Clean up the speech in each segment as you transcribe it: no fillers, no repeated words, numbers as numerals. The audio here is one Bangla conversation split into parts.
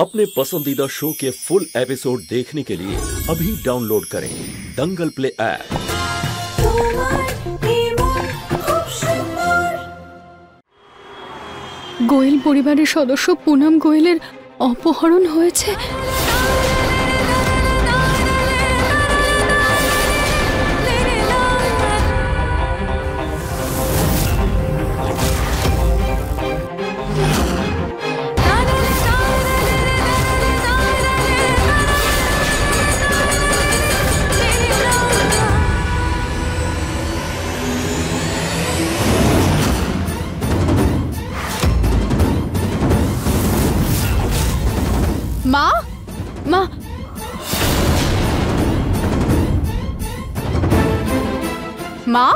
अपने पसंदीदा शो के फुल एपिसोड देखने के लिए अभी डाउनलोड करें दंगल प्ले ऐप। গোয়েল পরিবারের সদস্য পুনম গোয়েলের অপহরণ হয়েছে। মা মা মা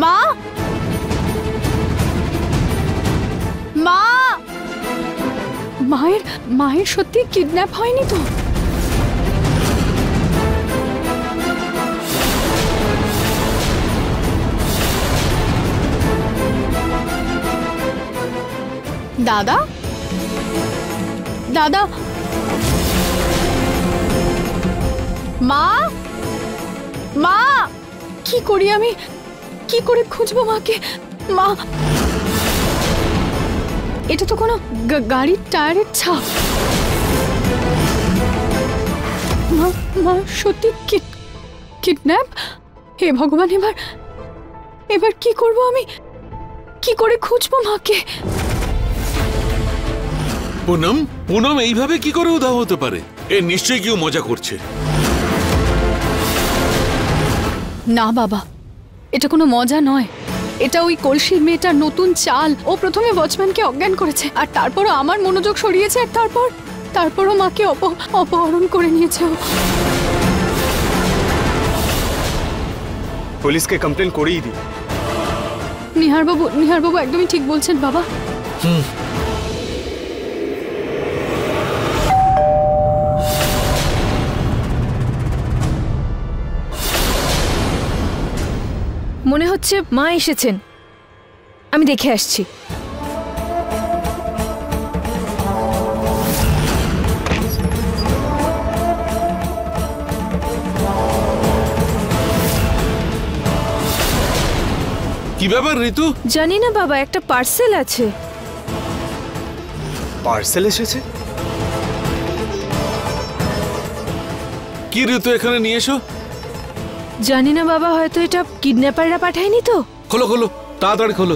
মা মা মায়ের সত্যি কিডন্যাপ হয়নি তো? দাদা দাদা মা মা কি করি আমি? কি করে খুঁজবো মাকে? মা এটা তো কোনো গাড়ির টায়ারের ছাপ। মা সত্যি কিডন্যাপ? হে ভগবান, এবার কি করব আমি? কি করে খুঁজবো মাকে? পুনম এইভাবে কি করে উধাও হতে পারে? এ নিশ্চয়ই কেউ মজা করছে। না বাবা, এটা কোনো মজা নয়। এটা ওই কলসির মেয়েটার নতুন চাল। ও প্রথমে ওয়াচম্যানকে অজ্ঞান করেছে, আর তারপরও আমার মনোযোগ সরিয়েছে, আর তারপরও মাকে অপহরণ করে নিয়েছে ও। পুলিশকে কমপ্লেন করেই দি। নিহার বাবু একদমই ঠিক বলছেন বাবা। মনে হচ্ছে মা এসেছেন, আমি দেখে আসছি। কি ব্যাপার ঋতু? জানি না বাবা, একটা পার্সেল আছে। পার্সেল এসেছে? কি ঋতু, এখানে নিয়ে এসো। জানি না বাবা, হয়তো এটা কিডন্যাপাররা পাঠায়নি তো। খোলো তাড়াতাড়ি খোলো।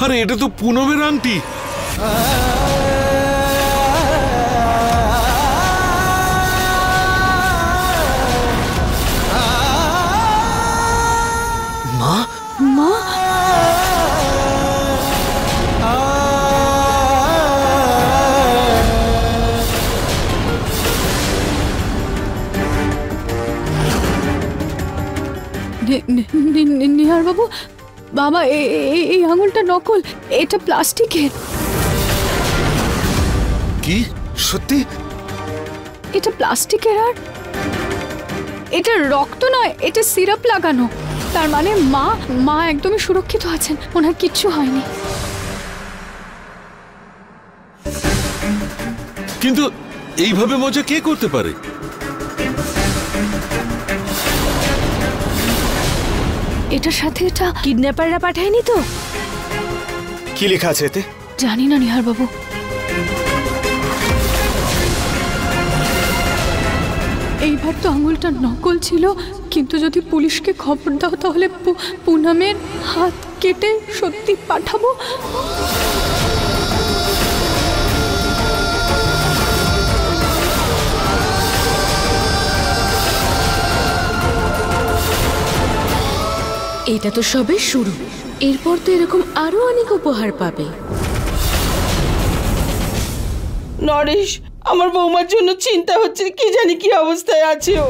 আরে এটা তো পুনমের আংটি। নিহার বাবু, বাবা এই আঙুলটা নকল, এটা প্লাস্টিকের। কি সত্যি? এটা প্লাস্টিকের, আর এটা রক্ত নয়, এটা সিরাপ লাগানো। তার মানে মা একদমই সুরক্ষিত আছেন, ওনার কিচ্ছু হয়নি। কিন্তু এইভাবে মজা কে করতে পারে? এটার সাথে এটা কিডন্যাপাররা পাঠায়নি তো? কি লেখা আছে এতে? জানি না নিহার বাবু। এইবার তো আঙুলটা নকল ছিল, কিন্তু যদি পুলিশকে খবর দাও তাহলে পুনমের হাত কেটে সত্যি পাঠাবো। এটা তো সবে শুরু, এরপর তো এরকম আরো অনেক উপহার পাবে। নরেশ, আমার বৌমার জন্য চিন্তা হচ্ছে, কি জানি কি অবস্থায় আছে ও।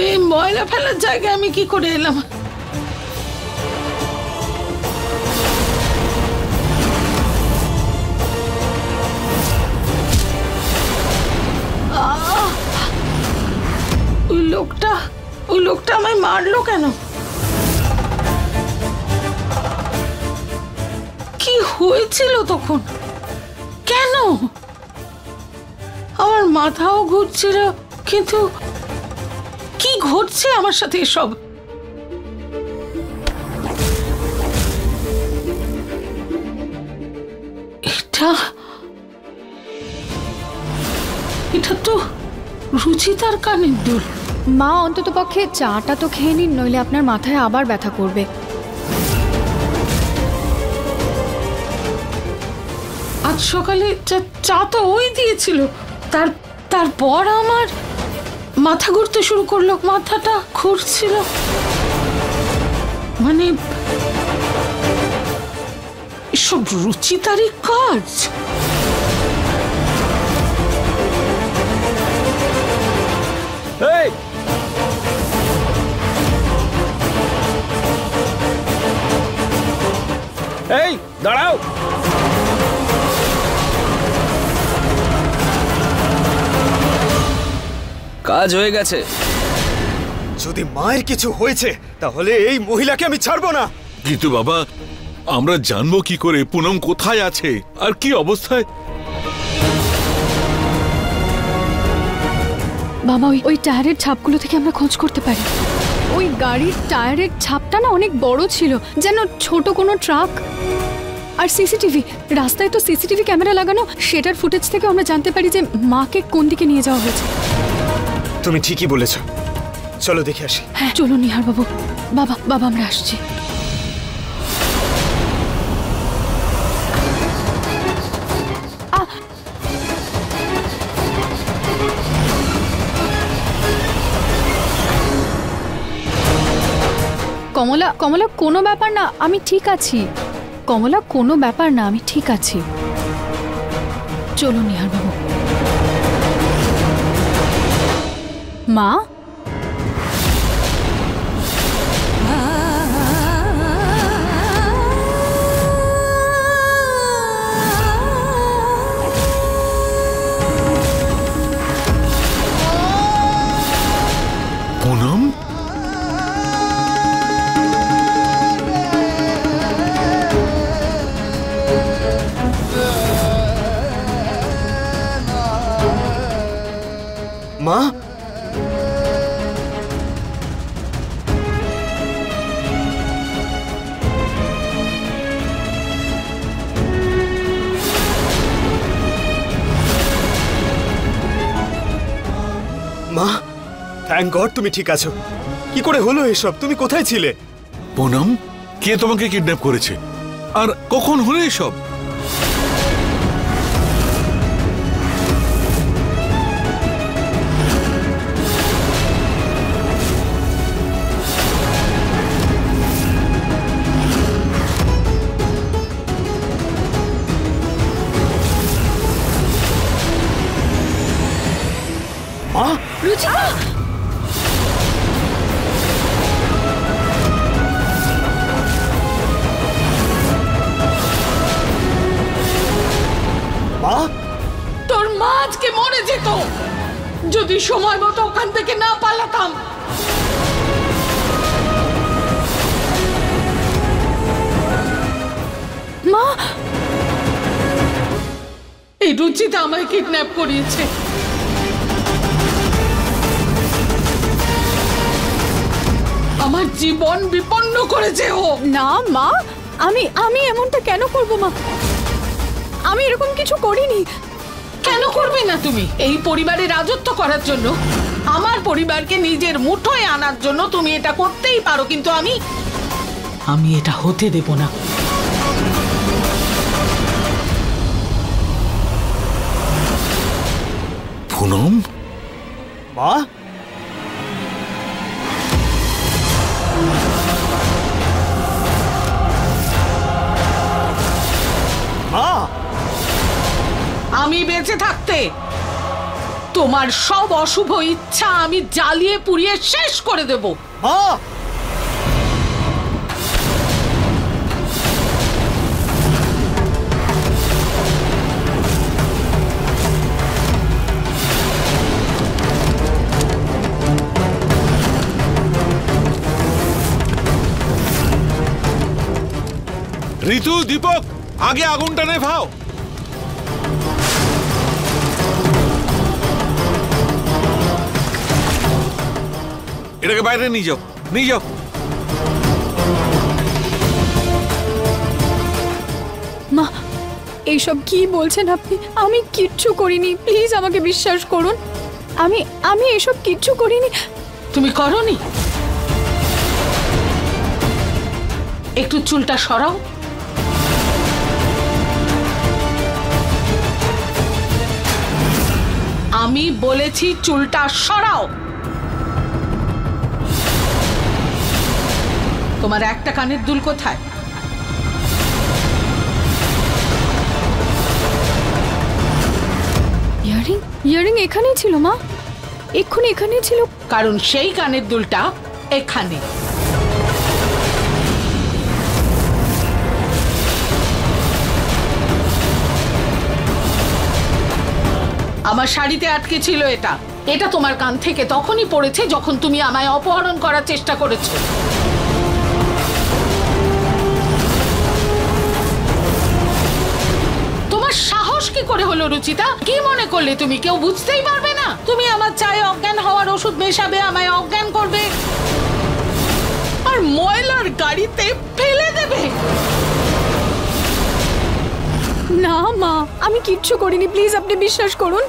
এই ময়লা ফেলার জায়গায় আমি কি করে এলাম? ওই লোকটা আমায় মারলো কেন? কি হয়েছিল তখন? কেন? আমার মাথাও ঘুরছিল, কিন্তু কি ঘটছে আমার সাথে এসব? এটা তো রুচিতার কানের দুল। মা অন্তত পক্ষে চাটা তো খেয়ে নিন, নইলে আপনার মাথায় আবার ব্যথা করবে। আজ সকালে চা তো ওই দিয়েছিল, তারপর আমার মাথা ঘুরতে শুরু করলো, মাথাটা ঘুরছিল। মানে এসব রুচিতারই কাজ। এই দাঁড়াও, কাজ হয়ে গেছে। যদি মায়ের কিছু হয়েছে তাহলে এই মহিলাকে আমি ছাড়বো না। কিন্তু বাবা, আমরা জানবো কি করে পুনম কোথায় আছে আর কি অবস্থায়? বাবা, ওই টায়ারের ছাপগুলো থেকে আমরা খোঁজ করতে পারি। ওই গাড়ির টায়ারের ছাপটা না অনেক বড় ছিল, যেন ছোট কোনো ট্রাক। আর সিসিটিভি, রাস্তায় তো সিসিটিভি ক্যামেরা লাগানো, সেটার ফুটেজ থেকে আমরা জানতে পারি যে মাকে কোন দিকে নিয়ে যাওয়া হয়েছে। তুমি ঠিকই বলেছ, চলো দেখে আসি। হ্যাঁ চলুন নিহার বাবু। বাবা বাবা আমরা আসছি। কমলা, কমলা কোনো ব্যাপার না, আমি ঠিক আছি। কমলা কোনো ব্যাপার না, আমি ঠিক আছি। চলুন নিহার বাবু। মা, পুনম, মা, মা, থ্যাংক গড তুমি ঠিক আছো। কি করে হলো এসব? তুমি কোথায় ছিলে? পুনম, কে তোমাকে কিডন্যাপ করেছে আর কখন হলো এসব? মা, রুচিতা! মা, তোর মা আজকে মরে যেত যদি সময় মতো ওখান থেকে না পালাতাম। মা, এই রুচিতা আমায় কিডন্যাপ করিয়েছে। আমার জীবন বিপন্ন করেছে ও। না মা, আমি এমনটা কেন করব মা? আমি এরকম কিছু করিনি। কেন করবে না তুমি? এই পরিবারে রাজত্ব করার জন্য, আমার পরিবারকে নিজের মুঠোয় আনার জন্য তুমি এটা করতেই পারো, কিন্তু আমি এটা হতে দেব না। পুনম, মা, বেঁচে থাকতে। তোমার সব অশুভ ইচ্ছা আমি জ্বালিয়ে পুড়িয়ে শেষ করে দেব। মা, ঋতু, দীপক, আগে আগুনটা নেভাও। এটাকে বাইরে নিয়ে যাও, নিয়ে যাও। মা, এইসব কি বলছেন আপনি? আমি কিচ্ছু করিনি, প্লিজ আমাকে বিশ্বাস করুন। আমি এসব কিচ্ছু করিনি। তুমি করনি? একটু চুলটা সরাও। আমি বলেছি চুলটা সরাও। তোমার একটা কানের দুল কোথায়? ইয়ারিং এখানেই ছিল মা, এক্ষুনি এখানেই ছিল। কারণ সেই কানের দুলটা এখানে। আমার শাড়িতে আটকে ছিল এটা। এটা তোমার কান থেকে তখনই পড়েছে যখন তুমি আমায় অপহরণ করার চেষ্টা করেছো। তোমার সাহস কি করে হলো রুচিতা? কি মনে করলে তুমি কেউ বুঝতেই পারবে না? তুমি আমার চায়ে অজ্ঞান হওয়ার ওষুধ মেশাবে, আমায় অজ্ঞান করবে আর ময়লার গাড়িতে ফেলে দেবে। না মা, আমি কিচ্ছু করিনি, প্লিজ আপনি বিশ্বাস করুন।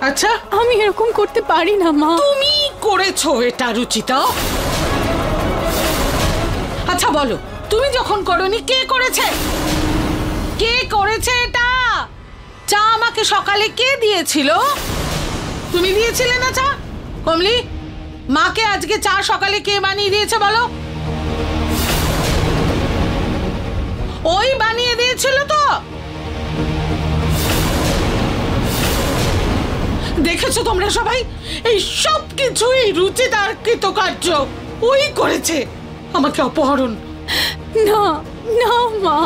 আচ্ছা, আমি এরকম করতে পারি না মা। তুমি করেছো এটা রুচিতা। আচ্ছা বলো, তুমি যখন করনি কে করেছে? কে করেছে এটা? চা আমাকে সকালে কে দিয়েছিল? তুমি দিয়েছিলে না চা? কমলি, মাকে আজকে চা সকালে কে বানিয়ে দিয়েছে বলো? ওই বানিয়ে দিয়েছিল তো? দেখেছো তোমরা সবাই? এই সব কিছুই রুচিতার কৃতকার্য। ওই করেছে আমাকে অপহরণ। না না মা,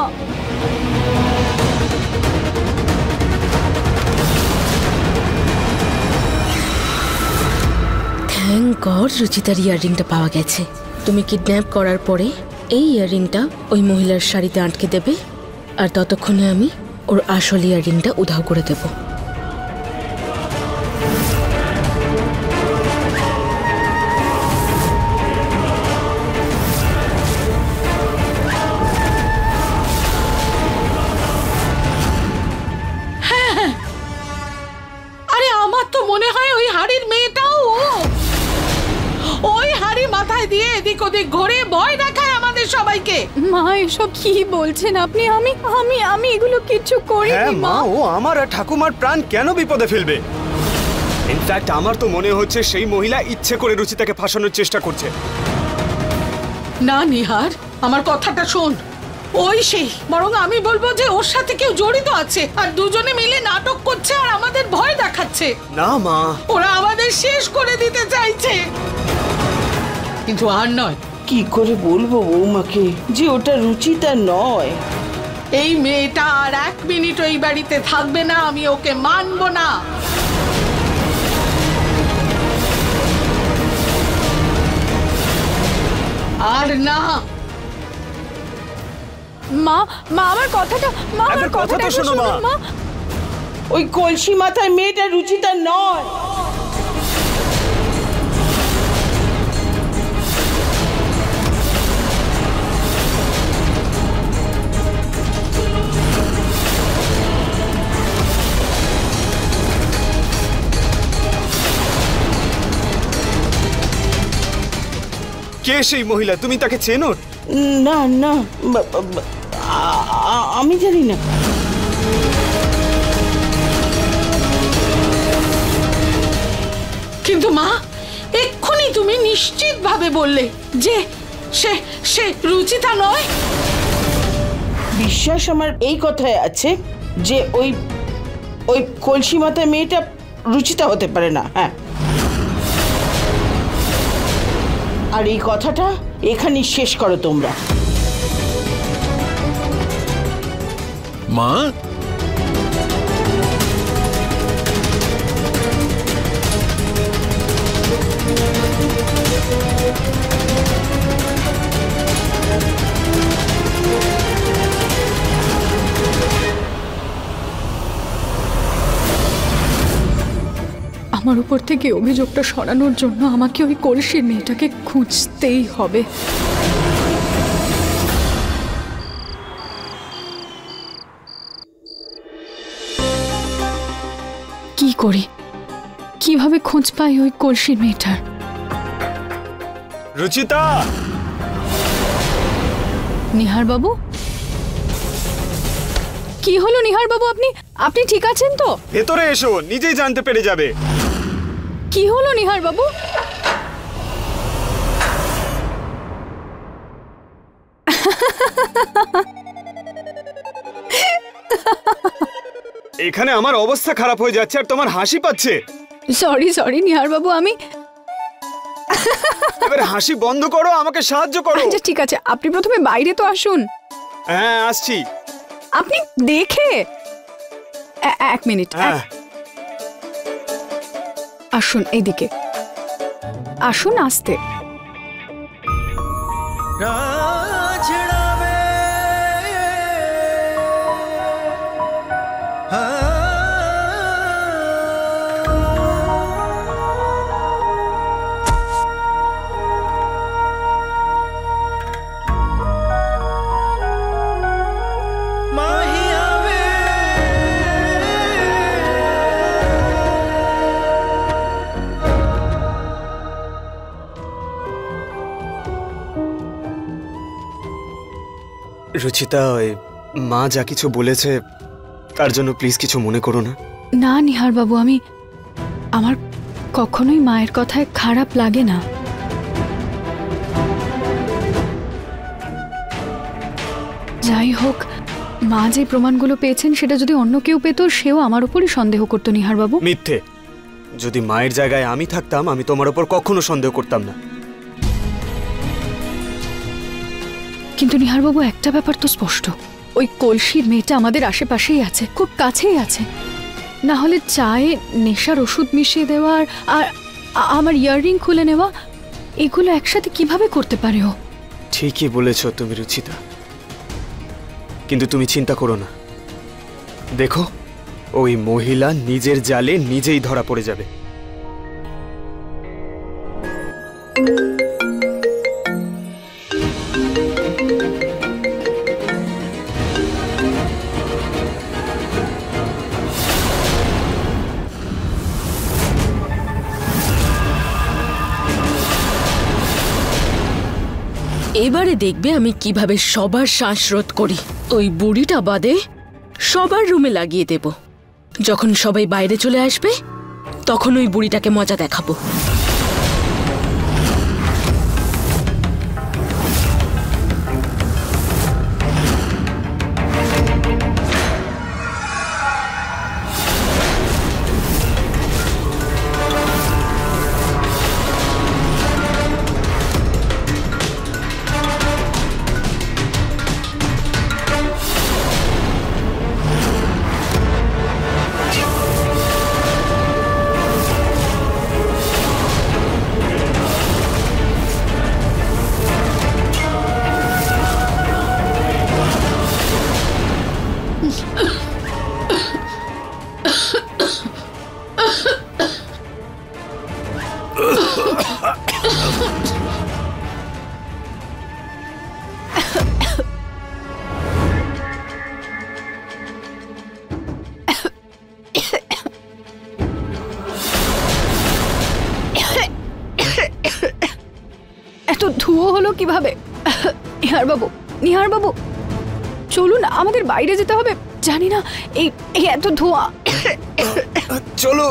থ্যাংক গড রুচিতার ইয়াররিংটা পাওয়া গেছে। তুমি কিডন্যাপ করার পরে এই ইয়াররিংটা ওই মহিলার শাড়িতে আটকে দেবে, আর ততক্ষণে আমি ওর আসল ইয়াররিংটা উধাও করে দেব। আরে আমার তো মনে হয় ওই হাড়ির মেয়েটাও ওই হাড়ি মাথায় দিয়ে এদিক ওদিক ঘুরে ভয় দেখায় আমাদের সবাইকে। মা এসব কি বলছেন আপনি? আমি এগুলো কিচ্ছু করিনি হ্যাঁ মা, মা। ও আমার আর ঠাকুমার প্রাণ কেন বিপদে ফেলবে? ইনফ্যাক্ট আমার তো মনে হচ্ছে সেই মহিলা ইচ্ছে করে রুচিতাকে ফাঁসানোর চেষ্টা করছে। না নিহার, আমার কথাটা শোন। ওই সেই, বরং আমি বলবো যে ওর সাথে কেউ জড়িত আছে আর দুজনে মিলে নাটক করছে আর আমাদের ভয় দেখাচ্ছে। না মা, ওরা আমাদের শেষ করে দিতে চাইছে। কিন্তু আর নয়। কি করে বলবো বৌমাকে যে ওটা রুচিতা নয়? এই মেয়েটা আর এক মিনিট ওই বাড়িতে থাকবে না, আমি ওকে মানবো না। আর না। মা আমার কথাটা, মা আমার কথাটা শোনো শুনুন মা। ওই কলসি মাথায় মেয়েটা রুচিতা নয়। কে সেই মহিলা? তুমি তাকে চেনো? না না, আমি জানি না। কিন্তু মা, এক্ষুনি তুমি নিশ্চিতভাবে বললে যে সে সে রুচিতা নয়। বিশ্বাস আমার এই কথায় আছে যে ওই মহিলাটা রুচিতা নয়। কিন্তু মা, এক্ষুনি তুমি নিশ্চিতভাবে বললে যে সে সে রুচিতা নয়। বিশ্বাস আমার এই কথায় আছে যে ওই মহিলাটা রুচিতা নয়। কিন্তু মা, এক্ষুনি তুমি নিশ্চিতভাবে বললে যে সে সে রুচিতা নয়। ওই কলসি মাথায় মেয়েটা রুচিতা হতে পারে না। হ্যাঁ, আর এই কথাটা এখানেই শেষ করো তোমরা। মা, আমার উপর থেকে অভিযোগটা সরানোর জন্য আমাকে ওই কলসির মেয়েটাকে খুঁজতেই হবে। কি করি, কিভাবে খোঁজ পাই ওই কলসির মেয়েটার? রুচিতা! নিহার বাবু, কি হলো নিহার বাবু? আপনি ঠিক আছেন তো? ভেতরে এসো, নিজেই জানতে পেরে যাবে। কি হলো নিহার বাবু? এখানে আমার অবস্থা খারাপ হয়ে যাচ্ছে আর তোমার হাসি পাচ্ছে। সরি নিহার বাবু, আমি এবার হাসি বন্ধ করো, আমাকে সাহায্য করো। আচ্ছা ঠিক আছে, আপনি প্রথমে বাইরে তো আসুন। হ্যাঁ, আসছি। আপনি দেখে এক মিনিট। হ্যাঁ, আসুন এইদিকে, আসুন আস্তে। রুচিতা, ওই মা যা কিছু বলেছে তার জন্য প্লিজ কিছু মনে করো না। না নিহার বাবু, আমার কখনোই মায়ের কথায় খারাপ লাগে না। যাই হোক, মা যে প্রমাণগুলো পেয়েছেন সেটা যদি অন্য কেউ পেত, সেও আমার উপরই সন্দেহ করতো নিহার বাবু। মিথ্যে। যদি মায়ের জায়গায় আমি থাকতাম, আমি তোমার উপর কখনো সন্দেহ করতাম না। কিন্তু নিহার বাবু, একটা ব্যাপার তো স্পষ্ট, ওই কলসির মেয়েটা আমাদের আশেপাশেই আছে, খুব কাছেই আছে। না হলে চায়ে নেশার ওষুধ মিশিয়ে দেওয়া আর আমার ইয়াররিং খুলে নেওয়া, এগুলো একসাথে কিভাবে করতে পারে ও? ঠিকই বলেছ তুমি রুচিতা, কিন্তু তুমি চিন্তা করো না। দেখো, ওই মহিলা নিজের জালে নিজেই ধরা পড়ে যাবে। এবারে দেখবে আমি কিভাবে সবার শ্বাসরোধ করি। ওই বুড়িটা বাদে সবার রুমে লাগিয়ে দেব। যখন সবাই বাইরে চলে আসবে, তখন ওই বুড়িটাকে মজা দেখাবো। এত ধুয়ো হলো কিভাবে? নিহার বাবু, চলুন, আমাদের বাইরে যেতে হবে। জানি না এই এত ধোঁয়া। চলো।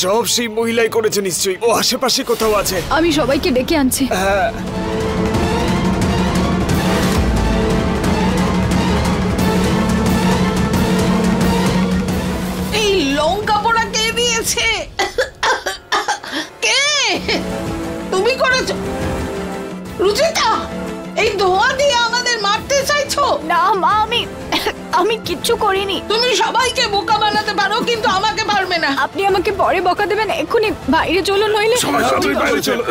সব সেই মহিলাই করেছে নিশ্চয়ই। ও আশেপাশে কোথাও আছে। আমি সবাইকে ডেকে আনছি। হ্যাঁ, এই লঙ্কা পোড়া কে দিয়েছে? কে? তুমি করেছো? রুচিতা, এই ধোঁয়া দিয়ে আমাদের মারতে চাইছো? না মা, আমি কিচ্ছু করিনি। তুমি সবাইকে বোকা বানাতে পারো, কিন্তু আমাকে পারবে না। আপনি আমাকে পরে বকা দেবেন, এক্ষুনি বাইরে চলো, নইলে সবাই বাইরে চলো।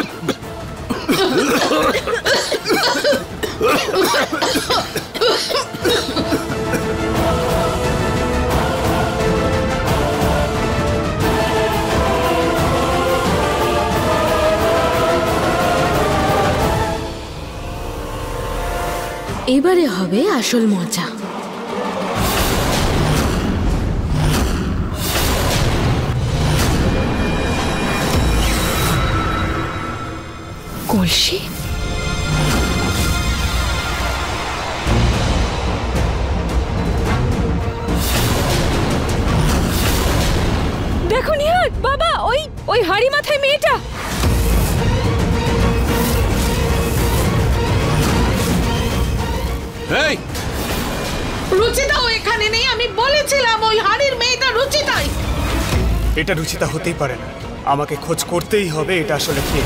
এবারে হবে আসল মজা। কলসি? দেখো নিহার, বাবা, ওই হাড়ি মাথায় মেয়েটা। এই রুচিতাও এখানে নেই। আমি বলেছিলাম ওই হাড়ির মেয়েটা রুচিতাই। এটা রুচিতা হতেই পারে না। আমাকে খোঁজ করতেই হবে এটা আসলে কে।